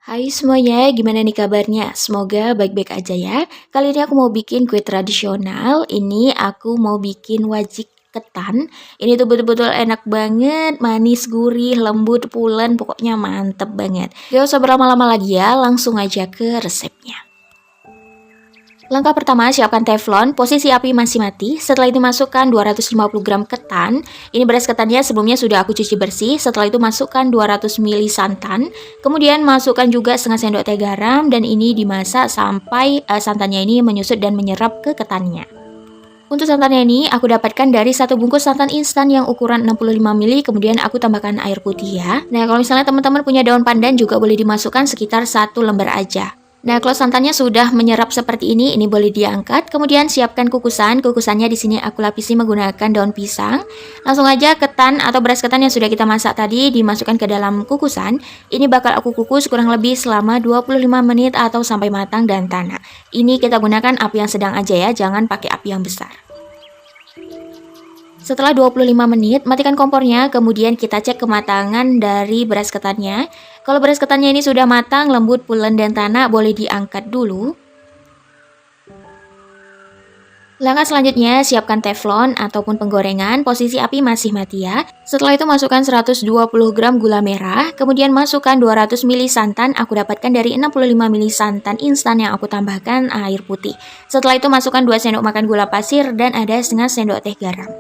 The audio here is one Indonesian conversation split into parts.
Hai semuanya, gimana nih kabarnya? Semoga baik-baik aja ya. Kali ini aku mau bikin kue tradisional. Ini aku mau bikin wajik ketan. Ini tuh betul-betul enak banget, manis, gurih, lembut, pulen, pokoknya mantep banget. Gak usah berlama-lama lagi ya, langsung aja ke resepnya. Langkah pertama, siapkan teflon, posisi api masih mati. Setelah itu masukkan 250 gram ketan. Ini beras ketannya sebelumnya sudah aku cuci bersih. Setelah itu masukkan 200 ml santan. Kemudian masukkan juga setengah sendok teh garam dan ini dimasak sampai santannya ini menyusut dan menyerap ke ketannya. Untuk santannya ini aku dapatkan dari satu bungkus santan instan yang ukuran 65 ml, kemudian aku tambahkan air putih ya. Nah, kalau misalnya teman-teman punya daun pandan juga boleh dimasukkan sekitar 1 lembar aja. Nah, kalau santannya sudah menyerap seperti ini boleh diangkat. Kemudian siapkan kukusan. Kukusannya di sini aku lapisi menggunakan daun pisang. Langsung aja ketan atau beras ketan yang sudah kita masak tadi dimasukkan ke dalam kukusan. Ini bakal aku kukus kurang lebih selama 25 menit atau sampai matang dan tanak. Ini kita gunakan api yang sedang aja ya, jangan pakai api yang besar. Setelah 25 menit, matikan kompornya, kemudian kita cek kematangan dari beras ketannya. Kalau beras ketannya ini sudah matang, lembut, pulen, dan tanak, boleh diangkat dulu. Langkah selanjutnya, siapkan teflon ataupun penggorengan, posisi api masih mati ya. Setelah itu masukkan 120 gram gula merah, kemudian masukkan 200 ml santan, aku dapatkan dari 65 ml santan instan yang aku tambahkan air putih. Setelah itu masukkan 2 sendok makan gula pasir dan ada setengah sendok teh garam.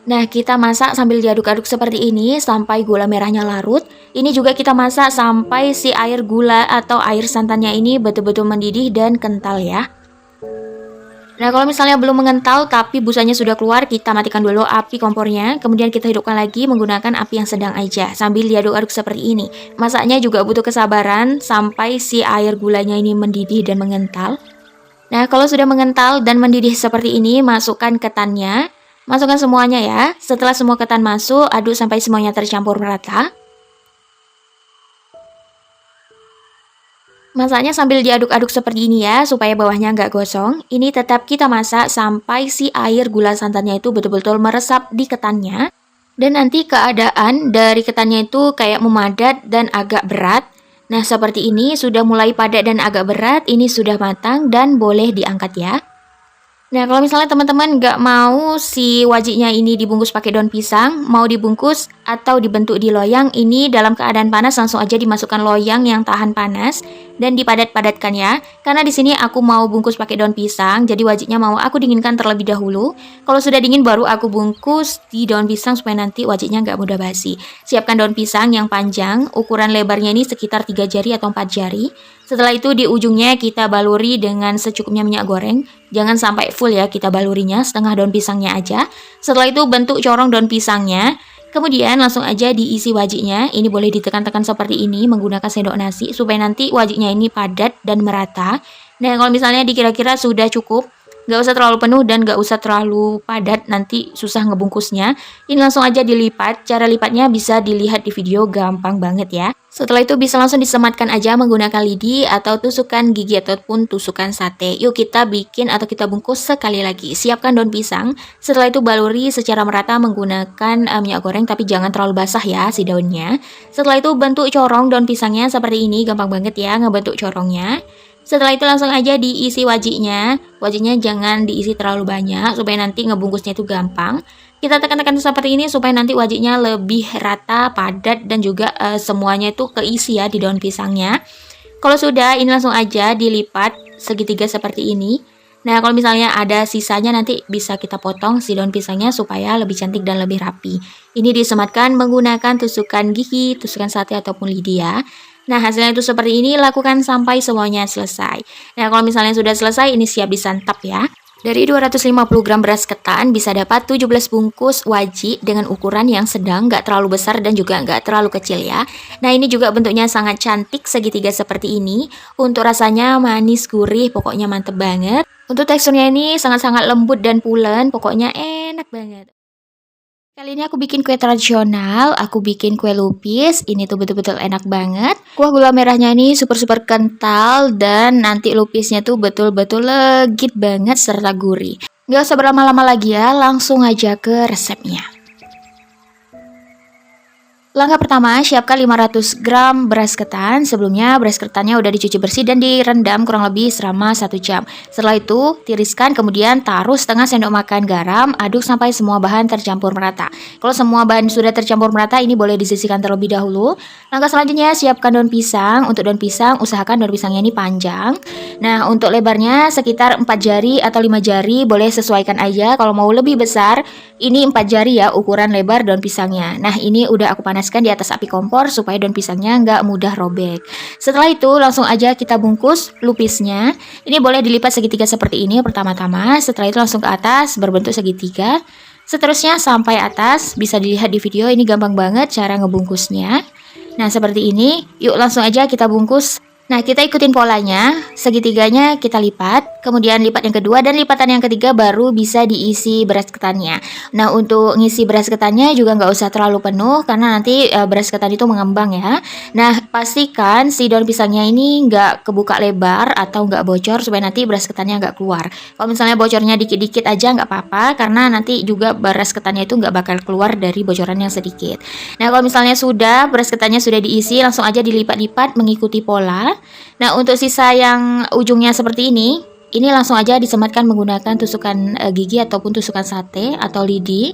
Nah, kita masak sambil diaduk-aduk seperti ini sampai gula merahnya larut. Ini juga kita masak sampai si air gula atau air santannya ini betul-betul mendidih dan kental ya. Nah, kalau misalnya belum mengental tapi busanya sudah keluar, kita matikan dulu api kompornya. Kemudian kita hidupkan lagi menggunakan api yang sedang aja sambil diaduk-aduk seperti ini. Masaknya juga butuh kesabaran sampai si air gulanya ini mendidih dan mengental. Nah, kalau sudah mengental dan mendidih seperti ini, masukkan ketannya. Masukkan semuanya ya. Setelah semua ketan masuk, aduk sampai semuanya tercampur merata. Masaknya sambil diaduk-aduk seperti ini ya, supaya bawahnya nggak gosong. Ini tetap kita masak sampai si air gula santannya itu betul-betul meresap di ketannya. Dan nanti keadaan dari ketannya itu kayak memadat dan agak berat. Nah, seperti ini sudah mulai padat dan agak berat, ini sudah matang dan boleh diangkat ya. Nah, kalau misalnya teman-teman nggak mau si wajiknya ini dibungkus pakai daun pisang, mau dibungkus atau dibentuk di loyang, ini dalam keadaan panas langsung aja dimasukkan loyang yang tahan panas dan dipadat-padatkan ya. Karena di sini aku mau bungkus pakai daun pisang, jadi wajiknya mau aku dinginkan terlebih dahulu. Kalau sudah dingin baru aku bungkus di daun pisang supaya nanti wajiknya nggak mudah basi. Siapkan daun pisang yang panjang, ukuran lebarnya ini sekitar 3 jari atau 4 jari. Setelah itu di ujungnya kita baluri dengan secukupnya minyak goreng. Jangan sampai full ya kita balurinya, setengah daun pisangnya aja. Setelah itu bentuk corong daun pisangnya. Kemudian langsung aja diisi wajiknya. Ini boleh ditekan-tekan seperti ini menggunakan sendok nasi supaya nanti wajiknya ini padat dan merata. Nah, kalau misalnya dikira-kira sudah cukup, nggak usah terlalu penuh dan nggak usah terlalu padat, nanti susah ngebungkusnya. Ini langsung aja dilipat. Cara lipatnya bisa dilihat di video, gampang banget ya. Setelah itu bisa langsung disematkan aja menggunakan lidi atau tusukan gigi ataupun tusukan sate. Yuk kita bikin atau kita bungkus sekali lagi. Siapkan daun pisang. Setelah itu baluri secara merata menggunakan minyak goreng, tapi jangan terlalu basah ya si daunnya. Setelah itu bentuk corong daun pisangnya seperti ini, gampang banget ya ngebentuk corongnya. Setelah itu langsung aja diisi wajiknya. Wajiknya jangan diisi terlalu banyak supaya nanti ngebungkusnya itu gampang. Kita tekan-tekan seperti ini supaya nanti wajiknya lebih rata, padat, dan juga semuanya itu keisi ya di daun pisangnya. Kalau sudah, ini langsung aja dilipat segitiga seperti ini. Nah, kalau misalnya ada sisanya nanti bisa kita potong si daun pisangnya supaya lebih cantik dan lebih rapi. Ini disematkan menggunakan tusukan gigi, tusukan sate ataupun lidi ya. Nah, hasilnya itu seperti ini, lakukan sampai semuanya selesai. Nah, kalau misalnya sudah selesai, ini siap disantap ya. Dari 250 gram beras ketan bisa dapat 17 bungkus wajik dengan ukuran yang sedang, nggak terlalu besar dan juga nggak terlalu kecil ya. Nah, ini juga bentuknya sangat cantik segitiga seperti ini. Untuk rasanya manis gurih, pokoknya mantep banget. Untuk teksturnya ini sangat-sangat lembut dan pulen, pokoknya enak banget. Kali ini aku bikin kue tradisional, aku bikin kue lupis. Ini tuh betul-betul enak banget. Kuah gula merahnya ini super-super kental dan nanti lupisnya tuh betul-betul legit banget serta gurih. Gak usah berlama-lama lagi ya, langsung aja ke resepnya. Langkah pertama, siapkan 500 gram beras ketan. Sebelumnya, beras ketannya udah dicuci bersih dan direndam kurang lebih selama 1 jam. Setelah itu, tiriskan, kemudian taruh setengah sendok makan garam, aduk sampai semua bahan tercampur merata. Kalau semua bahan sudah tercampur merata, ini boleh disisihkan terlebih dahulu. Langkah selanjutnya, siapkan daun pisang. Untuk daun pisang, usahakan daun pisangnya ini panjang. Nah, untuk lebarnya sekitar 4 jari atau 5 jari, boleh sesuaikan aja. Kalau mau lebih besar, ini 4 jari ya ukuran lebar daun pisangnya. Nah, ini udah aku panaskan di atas api kompor supaya daun pisangnya nggak mudah robek. Setelah itu langsung aja kita bungkus lupisnya. Ini boleh dilipat segitiga seperti ini pertama-tama. Setelah itu langsung ke atas berbentuk segitiga. Seterusnya sampai atas. Bisa dilihat di video, ini gampang banget cara ngebungkusnya. Nah, seperti ini. Yuk langsung aja kita bungkus. Nah, kita ikutin polanya, segitiganya kita lipat, kemudian lipat yang kedua, dan lipatan yang ketiga baru bisa diisi beras ketannya. Nah, untuk ngisi beras ketannya juga nggak usah terlalu penuh, karena nanti beras ketan itu mengembang ya. Nah, pastikan si daun pisangnya ini nggak kebuka lebar atau nggak bocor, supaya nanti beras ketannya nggak keluar. Kalau misalnya bocornya dikit-dikit aja nggak apa-apa, karena nanti juga beras ketannya itu nggak bakal keluar dari bocoran yang sedikit. Nah, kalau misalnya beras ketannya sudah diisi, langsung aja dilipat-lipat mengikuti pola. Nah, untuk sisa yang ujungnya seperti ini langsung aja disematkan menggunakan tusukan gigi ataupun tusukan sate atau lidi.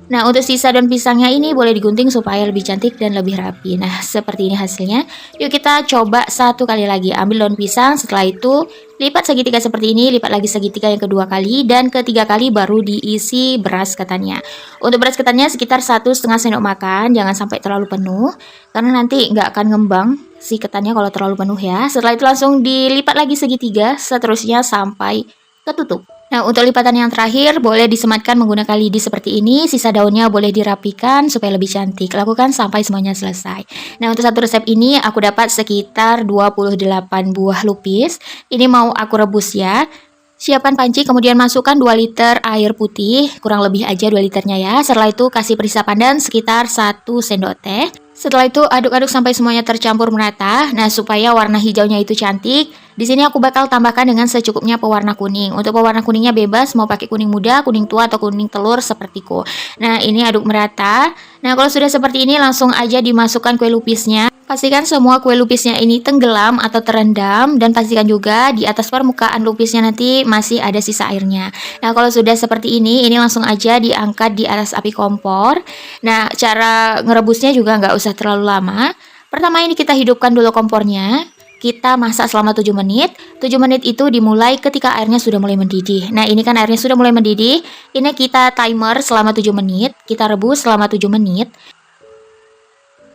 Nah, untuk sisa daun pisangnya ini boleh digunting supaya lebih cantik dan lebih rapi. Nah, seperti ini hasilnya. Yuk kita coba satu kali lagi. Ambil daun pisang, setelah itu lipat segitiga seperti ini, lipat lagi segitiga yang kedua kali, dan ketiga kali baru diisi beras ketannya. Untuk beras ketannya sekitar 1,5 sendok makan, jangan sampai terlalu penuh, karena nanti nggak akan ngembang si ketannya kalau terlalu penuh ya. Setelah itu langsung dilipat lagi segitiga, seterusnya sampai ketutup. Nah, untuk lipatan yang terakhir boleh disematkan menggunakan lidi seperti ini. Sisa daunnya boleh dirapikan supaya lebih cantik. Lakukan sampai semuanya selesai. Nah, untuk satu resep ini aku dapat sekitar 28 buah lupis. Ini mau aku rebus ya. Siapkan panci, kemudian masukkan 2 liter air putih, kurang lebih aja 2 liternya ya. Setelah itu kasih perisai pandan sekitar 1 sendok teh. Setelah itu aduk-aduk sampai semuanya tercampur merata. Nah, supaya warna hijaunya itu cantik, di sini aku bakal tambahkan dengan secukupnya pewarna kuning. Untuk pewarna kuningnya bebas, mau pakai kuning muda, kuning tua, atau kuning telur sepertiku. Nah, ini aduk merata. Nah, kalau sudah seperti ini langsung aja dimasukkan kue lupisnya. Pastikan semua kue lupisnya ini tenggelam atau terendam, dan pastikan juga di atas permukaan lupisnya nanti masih ada sisa airnya. Nah, kalau sudah seperti ini langsung aja diangkat di atas api kompor. Nah, cara ngerebusnya juga nggak usah terlalu lama. Pertama ini kita hidupkan dulu kompornya. Kita masak selama 7 menit. 7 menit itu dimulai ketika airnya sudah mulai mendidih. Nah, ini kan airnya sudah mulai mendidih. Ini kita timer selama 7 menit. Kita rebus selama 7 menit.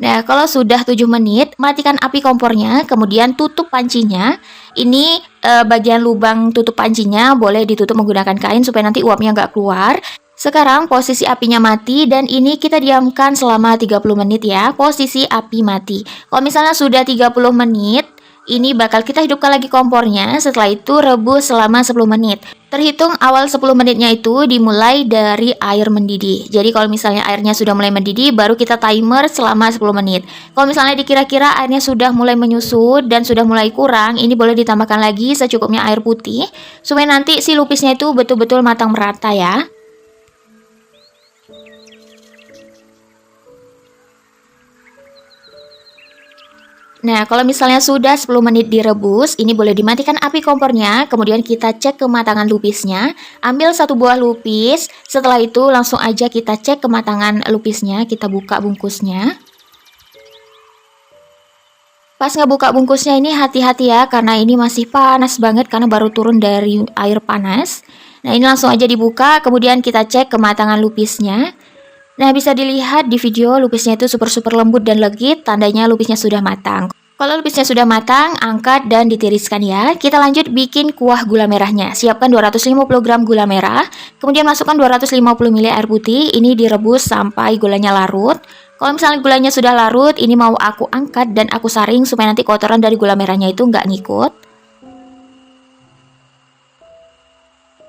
Nah, kalau sudah 7 menit, matikan api kompornya, kemudian tutup pancinya. Ini bagian lubang tutup pancinya boleh ditutup menggunakan kain supaya nanti uapnya nggak keluar. Sekarang posisi apinya mati, dan ini kita diamkan selama 30 menit ya, posisi api mati. Kalau misalnya sudah 30 menit, ini bakal kita hidupkan lagi kompornya. Setelah itu rebus selama 10 menit. Terhitung awal 10 menitnya itu dimulai dari air mendidih. Jadi kalau misalnya airnya sudah mulai mendidih, baru kita timer selama 10 menit. Kalau misalnya dikira-kira airnya sudah mulai menyusut dan sudah mulai kurang, ini boleh ditambahkan lagi secukupnya air putih, supaya nanti si lupisnya itu betul-betul matang merata ya. Nah, kalau misalnya sudah 10 menit direbus, ini boleh dimatikan api kompornya, kemudian kita cek kematangan lupisnya. Ambil 1 buah lupis, setelah itu langsung aja kita cek kematangan lupisnya, kita buka bungkusnya. Pas ngebuka bungkusnya ini hati-hati ya, karena ini masih panas banget karena baru turun dari air panas. Nah, ini langsung aja dibuka, kemudian kita cek kematangan lupisnya. Nah, bisa dilihat di video lupisnya itu super lembut dan legit, tandanya lupisnya sudah matang. Kalau lupisnya sudah matang, angkat dan ditiriskan ya. Kita lanjut bikin kuah gula merahnya. Siapkan 250 gram gula merah, kemudian masukkan 250 ml air putih, ini direbus sampai gulanya larut. Kalau misalnya gulanya sudah larut, ini mau aku angkat dan aku saring supaya nanti kotoran dari gula merahnya itu nggak ngikut.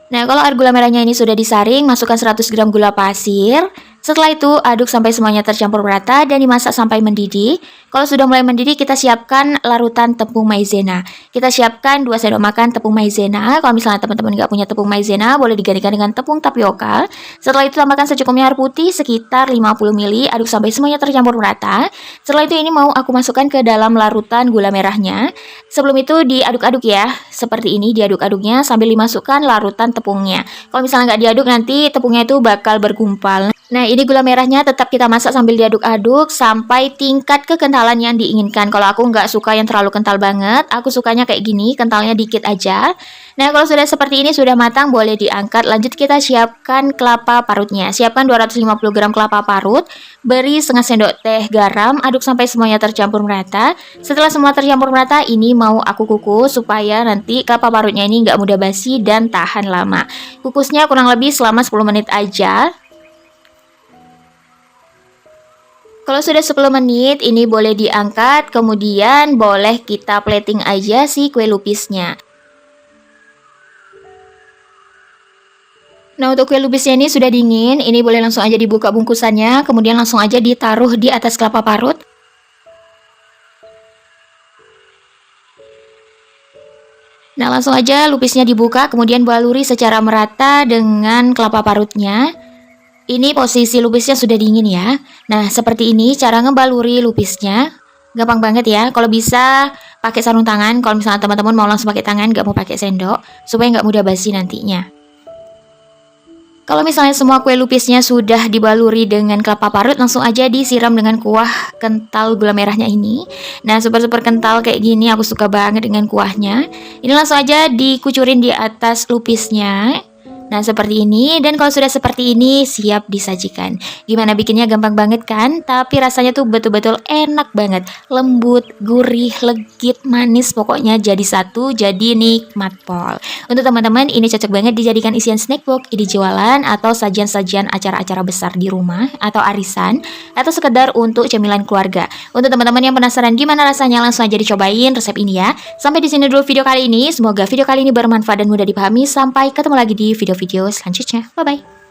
Nah, kalau air gula merahnya ini sudah disaring, masukkan 100 gram gula pasir. Setelah itu, aduk sampai semuanya tercampur merata dan dimasak sampai mendidih. Kalau sudah mulai mendidih, kita siapkan larutan tepung maizena. Kita siapkan 2 sendok makan tepung maizena. Kalau misalnya teman-teman nggak punya tepung maizena, boleh digantikan dengan tepung tapioka. Setelah itu, tambahkan secukupnya air putih sekitar 50 ml. Aduk sampai semuanya tercampur merata. Setelah itu, ini mau aku masukkan ke dalam larutan gula merahnya. Sebelum itu, diaduk-aduk ya. Seperti ini, diaduk-aduknya sambil dimasukkan larutan tepungnya. Kalau misalnya nggak diaduk, nanti tepungnya itu bakal bergumpal. Nah, ini gula merahnya tetap kita masak sambil diaduk-aduk sampai tingkat kekentalan yang diinginkan. Kalau aku nggak suka yang terlalu kental banget, aku sukanya kayak gini, kentalnya dikit aja. Nah, kalau sudah seperti ini, sudah matang, boleh diangkat. Lanjut kita siapkan kelapa parutnya. Siapkan 250 gram kelapa parut, beri setengah sendok teh garam, aduk sampai semuanya tercampur merata. Setelah semua tercampur merata, ini mau aku kukus supaya nanti kelapa parutnya ini nggak mudah basi dan tahan lama. Kukusnya kurang lebih selama 10 menit aja. Kalau sudah 10 menit, ini boleh diangkat, kemudian boleh kita plating aja si kue lupisnya. Nah, untuk kue lupisnya ini sudah dingin, ini boleh langsung aja dibuka bungkusannya, kemudian langsung aja ditaruh di atas kelapa parut. Nah, langsung aja lupisnya dibuka, kemudian baluri secara merata dengan kelapa parutnya. Ini posisi lupisnya sudah dingin ya. Nah, seperti ini cara ngebaluri lupisnya. Gampang banget ya. Kalau bisa pakai sarung tangan. Kalau misalnya teman-teman mau langsung pakai tangan, nggak mau pakai sendok, supaya nggak mudah basi nantinya. Kalau misalnya semua kue lupisnya sudah dibaluri dengan kelapa parut, langsung aja disiram dengan kuah kental gula merahnya ini. Nah, super-super kental kayak gini, aku suka banget dengan kuahnya. Ini langsung aja dikucurin di atas lupisnya. Nah, seperti ini. Dan kalau sudah seperti ini, siap disajikan. Gimana bikinnya? Gampang banget kan? Tapi rasanya tuh betul-betul enak banget. Lembut, gurih, legit, manis. Pokoknya jadi satu, jadi nikmat pol. Untuk teman-teman, ini cocok banget dijadikan isian snack box, ide jualan, atau sajian-sajian acara-acara besar di rumah, atau arisan, atau sekedar untuk cemilan keluarga. Untuk teman-teman yang penasaran gimana rasanya, langsung aja dicobain resep ini ya. Sampai di sini dulu video kali ini. Semoga video kali ini bermanfaat dan mudah dipahami. Sampai ketemu lagi di video selanjutnya. Bye-bye.